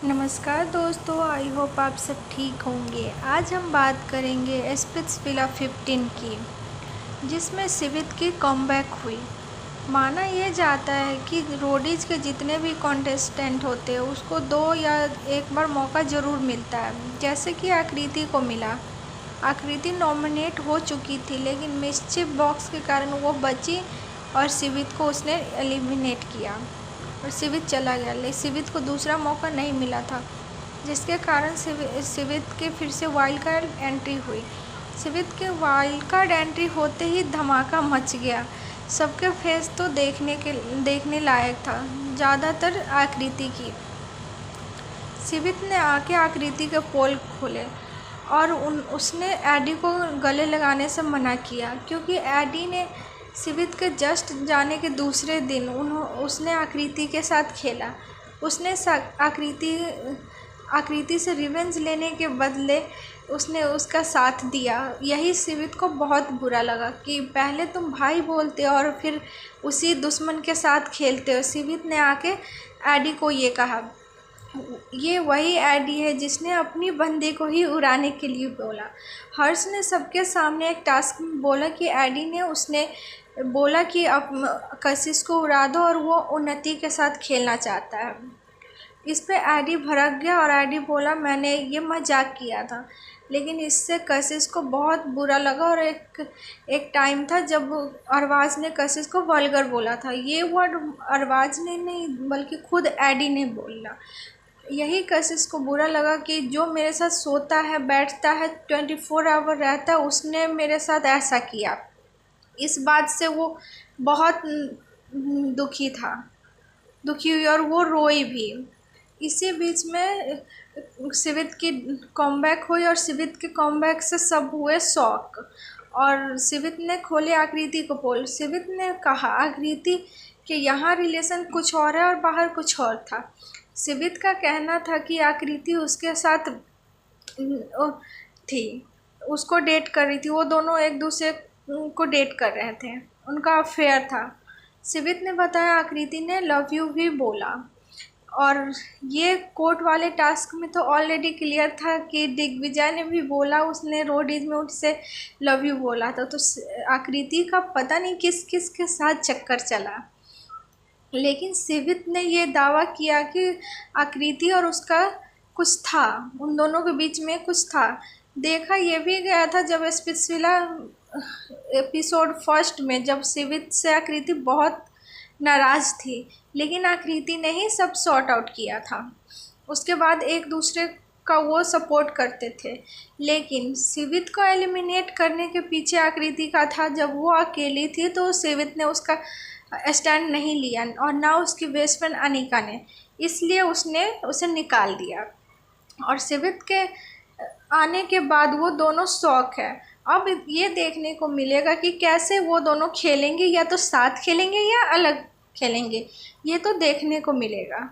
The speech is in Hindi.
नमस्कार दोस्तों, आई होप आप सब ठीक होंगे। आज हम बात करेंगे स्पिट्सविला 15 की, जिसमें सिवित की कमबैक हुई। माना यह जाता है कि रोडीज के जितने भी कॉन्टेस्टेंट होते हैं उसको 2 या 1 बार मौका ज़रूर मिलता है, जैसे कि आकृति को मिला। आकृति नॉमिनेट हो चुकी थी, लेकिन मिस्चिफ बॉक्स के कारण वो बची और सिवित को उसने एलिमिनेट किया और सिवित चला गया। लेकिन सिवित को दूसरा मौका नहीं मिला था, जिसके कारण सिवित के फिर से वाइल्ड कार्ड एंट्री हुई। सिवित के वाइल्ड कार्ड एंट्री होते ही धमाका मच गया। सबके फेस तो देखने लायक था, ज़्यादातर आकृति की। सिवित ने आके आकृति के पोल खोले और उसने एडी को गले लगाने से मना किया, क्योंकि एडी ने सिवित के जस्ट जाने के दूसरे दिन उसने आकृति के साथ खेला। उसने आकृति से रिवेंज लेने के बदले उसने उसका साथ दिया। यही सिवित को बहुत बुरा लगा कि पहले तुम भाई बोलते और फिर उसी दुश्मन के साथ खेलते हो। सिवित ने आके एडी को ये कहा। ये वही एडी है जिसने अपनी बंदी को ही उड़ाने के लिए बोला। हर्ष ने सबके सामने एक टास्क बोला कि एडी ने उसने बोला कि अब कशिश को उड़ा दो और वो उन्नति के साथ खेलना चाहता है। इस पे एडी भड़क गया और एडी बोला मैंने ये मजाक किया था। लेकिन इससे कशिश को बहुत बुरा लगा और एक टाइम था जब अरबाज ने कशिश को वल्गर बोला था। ये वर्ड अरबाज ने नहीं बल्कि खुद एडी ने बोला। यही कशिश को बुरा लगा कि जो मेरे साथ सोता है, बैठता है, 24 आवर रहता है, उसने मेरे साथ ऐसा किया। इस बात से वो बहुत दुखी हुई और वो रोई भी। इसी बीच में सिवित की कमबैक हुई और सिवित के कमबैक से सब हुए शॉक। और सिवित ने खोले आकृति को पोल। सिवित ने कहा आकृति कि यहाँ रिलेशन कुछ और है और बाहर कुछ और था। सिवित का कहना था कि आकृति उसके साथ थी, उसको डेट कर रही थी। वो दोनों एक दूसरे को डेट कर रहे थे, उनका अफेयर था। सिवित ने बताया आकृति ने लव यू भी बोला। और ये कोर्ट वाले टास्क में तो ऑलरेडी क्लियर था कि दिग्विजय ने भी बोला, उसने रोडीज में उससे लव यू बोला था। तो आकृति का पता नहीं किस किस के साथ चक्कर चला। लेकिन सिवित ने ये दावा किया कि आकृति और उसका कुछ था, उन दोनों के बीच में कुछ था। देखा ये भी गया था जब स्पिट्सविला एपिसोड 1 में, जब सिवित से आकृति बहुत नाराज़ थी, लेकिन आकृति ने ही सब सॉर्ट आउट किया था। उसके बाद एक दूसरे का वो सपोर्ट करते थे। लेकिन सिवित को एलिमिनेट करने के पीछे आकृति का था। जब वो अकेली थी तो सिवित ने उसका स्टैंड नहीं लिया और ना उसकी बेस्ट फ्रेंड अनिका ने, इसलिए उसने उसे निकाल दिया। और सिवित के आने के बाद वो दोनों शौक है। अब ये देखने को मिलेगा कि कैसे वो दोनों खेलेंगे, या तो साथ खेलेंगे या अलग खेलेंगे, ये तो देखने को मिलेगा।